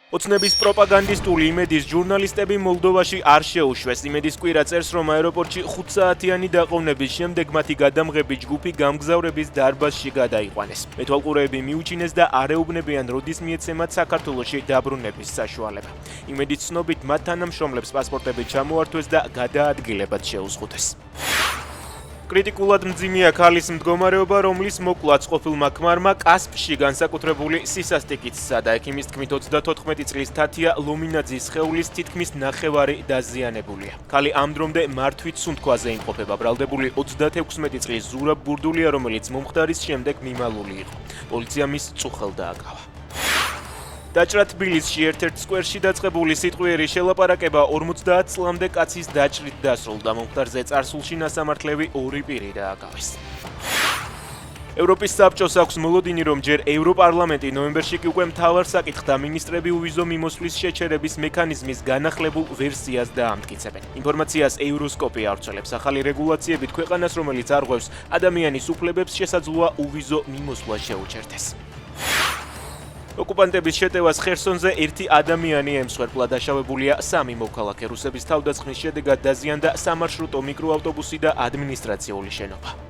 ოცნების პროპაგანდისტული იმედის ჟურნალისტები მოლდოვაში არ შეუშვეს. იმედის კვირა წერს, რომ აეროპორტში 5 საათიანი დაყოვნების შემდეგ მათი გადამღები ჯგუფი გამგზავრების დარბაზში გადაიყვანეს. მეთვალყურეები მიუჩინეს და არეუბნებიან, როდის მიეცემათ საქართველოში დაბრუნების საშუალება. იმედის ცნობით, მათ თანამშრომლებს პასპორტები ჩამოართვეს და გადაადგილებად შეუზღუდეს. კრიტიკულად მძიმეა ქალის მდგომარეობა, რომლის მოკვლაც ყოფილმა ქმარმა კასპში განსაკუთრებული სისასტიკით სცადა. ექიმის თქმით, 34 წლის თათია ლომინაძის სხეულის თითქმის ნახევარი დაზიანებულია. ქალი ამ დრომდე მართვით სუნთქვაზე იმყოფება. ბრალდებული 36 წლის ზურაბ ბურდულია, რომელიც მომხდარის შემდეგ მიმალული იყო. პოლიცია მის წუხელ დააკავა. დაჭრა თბილისში ერთ-ერთ სკვერში დაწყებული სიტყვიერი შელაპარაკება 50 წლამდე კაცის დაჭრით დასრულდა. მომხდარზე წარსულში ნასამართლევი ორი პირი დააკავეს. ევროპის საბჭოს აქვს მოლოდინი, რომ ჯერ ევროპარლამენტი ნოემბერში კი უკვე მთავარ საკითხთა მინისტრები უვიზო მიმოსვლის შეჩერების მექანიზმის განახლებულ ვერსიას დაამტკიცებენ. ინფორმაციას ევროსკოპი ავრცელებს. ახალი რეგულაციებით ქვეყანას, რომელიც არღვევს ადამიანის უფლებებს, შესაძლოა უვიზო მიმოსვლა შეუჩერდეს. ოკუპანტების შეტევას ხერსონზე ერთი ადამიანი ემსხვერპლა. დაშავებულია 3 მოქალაქე. რუსების თავდასხმის შედეგად დაზიანდა სამარშრუტო მიკროავტობუსი და ადმინისტრაციული შენობა.